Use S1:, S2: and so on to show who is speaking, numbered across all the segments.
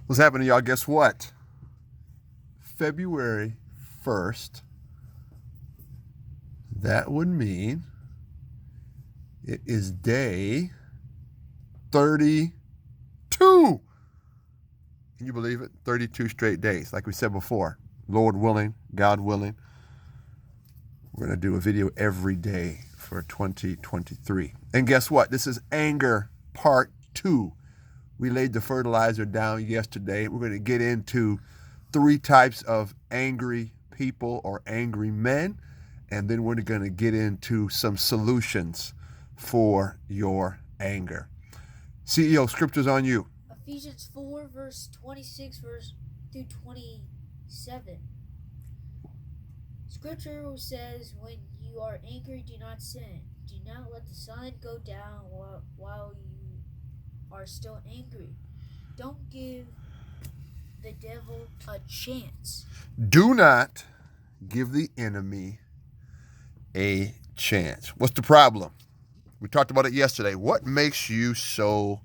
S1: What's happening, y'all? Guess what? February 1st. That would mean it is day 32. Can you believe it? 32 straight days. Like we said before, Lord willing, God willing, we're going to do a video every day for 2023. And guess what? This is anger part 2. We laid the fertilizer down yesterday. We're going to get into 3 types of angry people or angry men. And then we're going to get into some solutions for your anger. CEO, scriptures on you.
S2: Ephesians 4, verse 26 through 27. Scripture says, when you are angry, do not sin. Do not let the sun go down while you are still angry. Don't give the devil a chance.
S1: Do not give the enemy a chance. What's the problem? We talked about it yesterday. What makes you so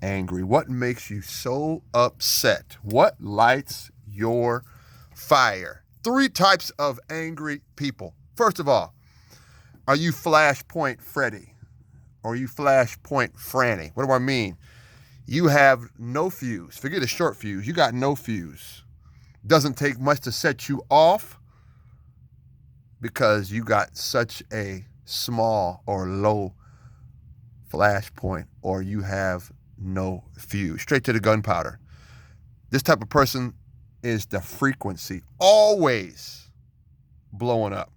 S1: angry? What makes you so upset? What lights your fire? 3 types of angry people. First of all, are you Flashpoint Freddy? Or are you Flashpoint Franny? What do I mean? You have no fuse. Forget a short fuse. You got no fuse. Doesn't take much to set you off because you got such a small or low flashpoint, or you have no fuse. Straight to the gunpowder. This type of person is the frequency always blowing up.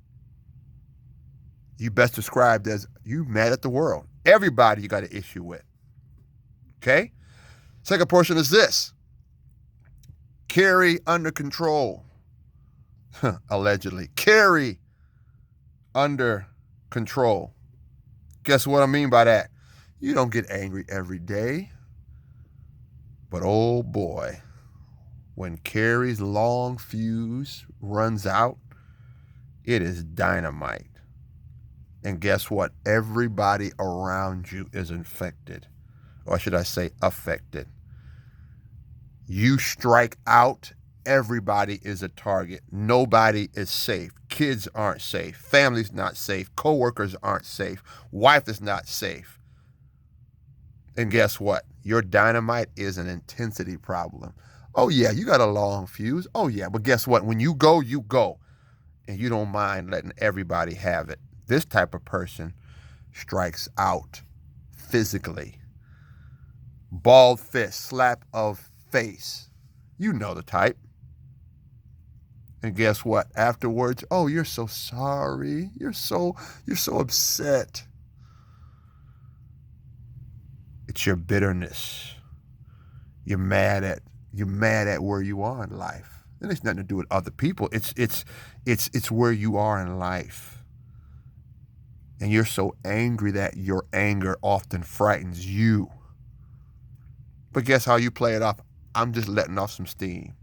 S1: You best described as you mad at the world. Everybody you got an issue with. Okay? Second portion is this. Carry under control. Allegedly. Carry under control. Guess what I mean by that? You don't get angry every day. But oh boy, when Carrie's long fuse runs out, it is dynamite. And guess what? Everybody around you is infected. Or should I say affected. You strike out, everybody is a target. Nobody is safe. Kids aren't safe. Family's not safe. Co-workers aren't safe. Wife is not safe. And guess what? Your dynamite is an intensity problem. Oh yeah, you got a long fuse. Oh yeah, but guess what? When you go, you go. And you don't mind letting everybody have it. This type of person strikes out physically. Bald fist, slap of face. You know the type. And guess what? Afterwards, oh, you're so sorry. You're so upset. It's your bitterness. You're mad at where you are in life. And it's nothing to do with other people. It's where you are in life. And you're so angry that your anger often frightens you. But guess how you play it off? I'm just letting off some steam.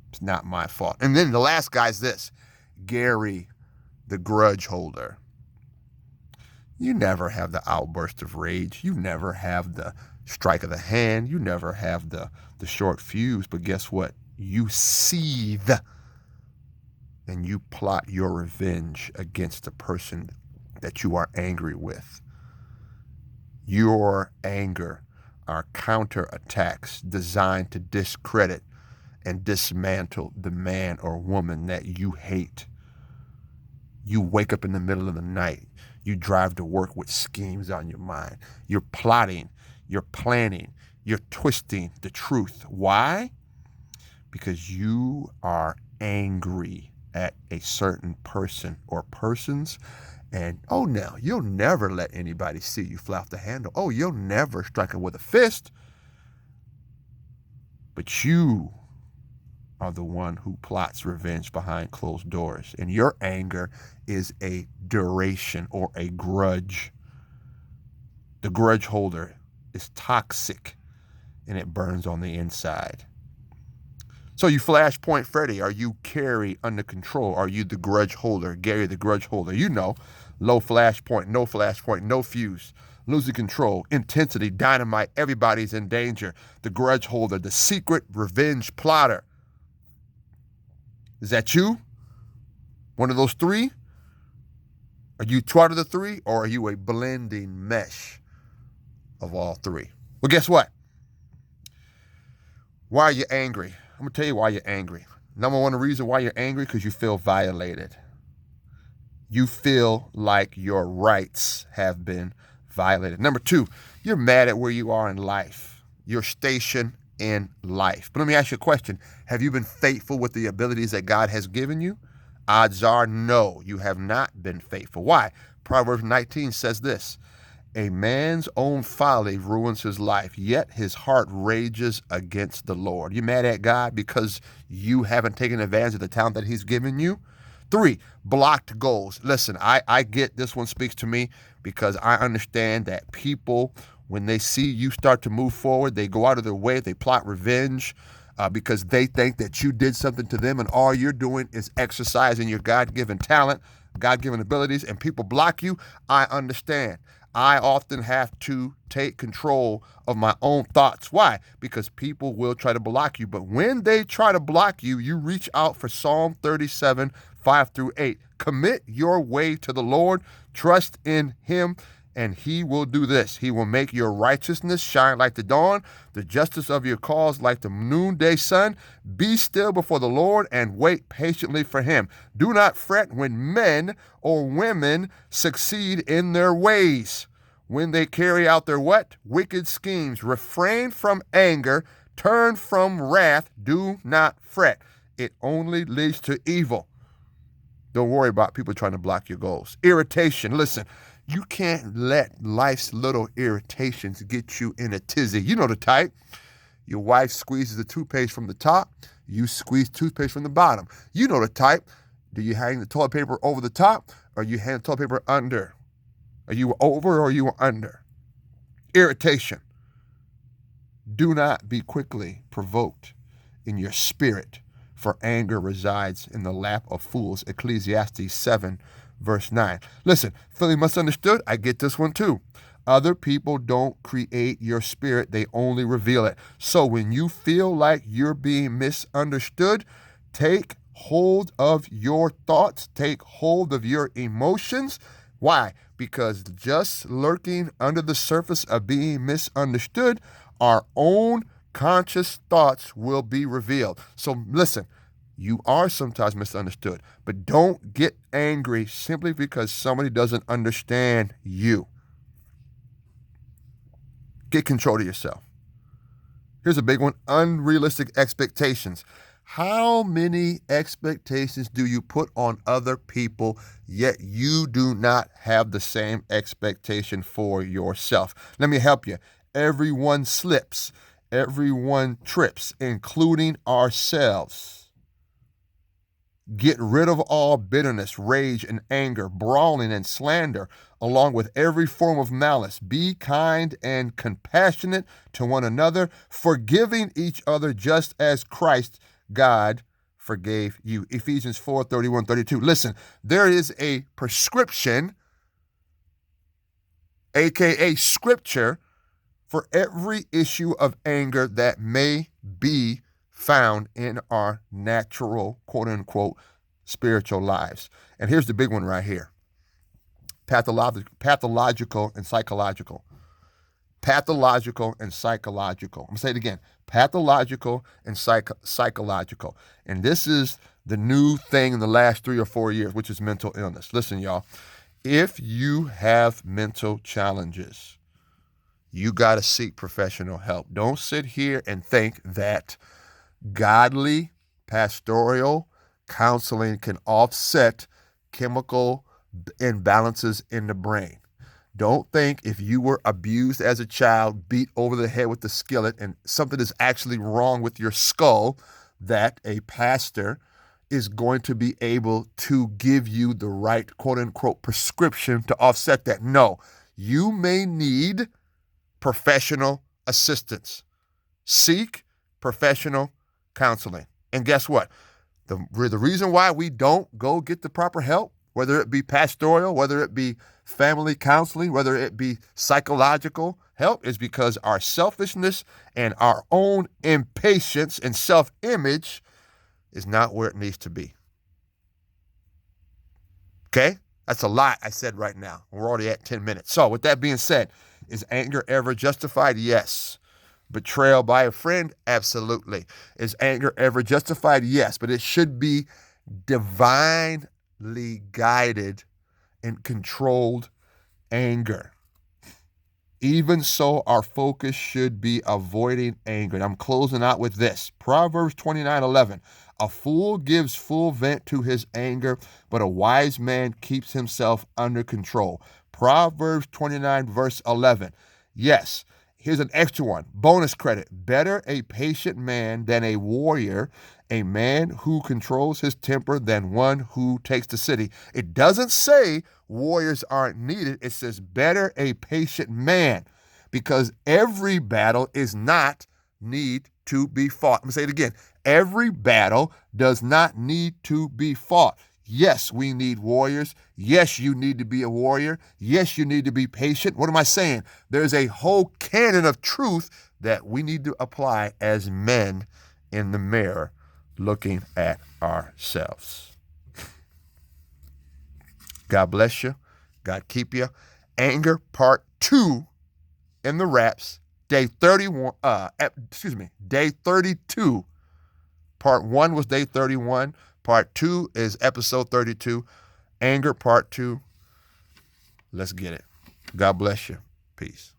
S1: It's not my fault. And then the last guy's this. Gary, the grudge holder. You never have the outburst of rage. You never have the strike of the hand. You never have the short fuse. But guess what? You seethe and you plot your revenge against the person that you are angry with. Your anger are counterattacks designed to discredit and dismantle the man or woman that you hate. You wake up in the middle of the night. You drive to work with schemes on your mind. You're plotting. You're planning. You're twisting the truth. Why? Because you are angry at a certain person or persons. And, oh, no, you'll never let anybody see you fly off the handle. Oh, you'll never strike them with a fist. But you are the one who plots revenge behind closed doors. And your anger is a duration or a grudge. The grudge holder is toxic and it burns on the inside. So you Flashpoint Freddy, are you Carrie under control? Are you the grudge holder, Gary the grudge holder? You know, low flashpoint, no fuse. losing control, intensity, dynamite, everybody's in danger, the grudge holder, the secret revenge plotter. Is that you? One of those three? Are you two out of the three, or are you a blending mesh of all three? Well, guess what? Why are you angry? I'm going to tell you why you're angry. Number one reason why you're angry, because you feel violated. You feel like your rights have been violated. Number two, you're mad at where you are in life, your station in life. But let me ask you a question. Have you been faithful with the abilities that God has given you? Odds are no, you have not been faithful. Why? Proverbs 19 says this: a man's own folly ruins his life, yet his heart rages against the Lord. You mad at God because you haven't taken advantage of the talent that he's given you? 3, blocked goals. Listen, I get this one speaks to me because I understand that people, when they see you start to move forward, they go out of their way, they plot revenge because they think that you did something to them, and all you're doing is exercising your God-given talent, God-given abilities, and people block you. I understand. I often have to take control of my own thoughts. Why? Because people will try to block you. But when they try to block you, you reach out for Psalm 37, 5-8. Commit your way to the Lord. Trust in him, and he will do this. He will make your righteousness shine like the dawn, the justice of your cause like the noonday sun. Be still before the Lord and wait patiently for him. Do not fret when men or women succeed in their ways, when they carry out their what? Wicked schemes. Refrain from anger. Turn from wrath. Do not fret. It only leads to evil. Don't worry about people trying to block your goals. Irritation. Listen, you can't let life's little irritations get you in a tizzy. You know the type. Your wife squeezes the toothpaste from the top. You squeeze toothpaste from the bottom. You know the type. Do you hang the toilet paper over the top, or you hang the toilet paper under? Are you over or are you under? Irritation. Do not be quickly provoked in your spirit, for anger resides in the lap of fools. Ecclesiastes 7, verse 9. Listen, feeling misunderstood, I get this one too. Other people don't create your spirit, they only reveal it. So when you feel like you're being misunderstood, take hold of your thoughts, take hold of your emotions. Why? Because just lurking under the surface of being misunderstood, our own conscious thoughts will be revealed. So listen, you are sometimes misunderstood, but don't get angry simply because somebody doesn't understand you. Get control of yourself. Here's a big one: unrealistic expectations. How many expectations do you put on other people, yet you do not have the same expectation for yourself? Let me help you. Everyone slips. Everyone trips, including ourselves. Get rid of all bitterness, rage, and anger, brawling and slander, along with every form of malice. Be kind and compassionate to one another, forgiving each other just as Christ, God, forgave you. Ephesians 4:31-32. Listen, there is a prescription, aka scripture, for every issue of anger that may be found in our natural, quote-unquote, spiritual lives. And here's the big one right here: pathological and psychological. Pathological and psychological. I'm going to say it again: pathological and psychological. And this is the new thing in the last 3 or 4 years, which is mental illness. Listen, y'all, if you have mental challenges, you got to seek professional help. Don't sit here and think that godly pastoral counseling can offset chemical imbalances in the brain. Don't think if you were abused as a child, beat over the head with the skillet, and something is actually wrong with your skull, that a pastor is going to be able to give you the right, quote-unquote, prescription to offset that. No, you may need professional assistance. Seek professional counseling. And guess what? The reason why we don't go get the proper help whether it be pastoral, whether it be family counseling, whether it be psychological help, is because our selfishness and our own impatience and self-image is not where it needs to be. Okay? That's a lot I said right now. We're already at 10 minutes. So with that being said, is anger ever justified? Yes. Betrayal by a friend? Absolutely. Is anger ever justified? Yes. But it should be divinely guided and controlled anger. Even so, our focus should be avoiding anger. And I'm closing out with this. Proverbs 29:11. A fool gives full vent to his anger, but a wise man keeps himself under control. Proverbs 29, verse 11. Yes, here's an extra one. Bonus credit. Better a patient man than a warrior, a man who controls his temper than one who takes the city. It doesn't say warriors aren't needed. It says better a patient man, because every battle is not need to be fought. I'm going to say it again. Every battle does not need to be fought. Yes, we need warriors. Yes, you need to be a warrior. Yes, you need to be patient. What am I saying? There's a whole canon of truth that we need to apply as men in the mirror looking at ourselves. God bless you. God keep you. Anger part 2 in the wraps. Day 31, day 32. Part 1 was day 31. Part 2 is episode 32. Anger part 2. Let's get it. God bless you. Peace.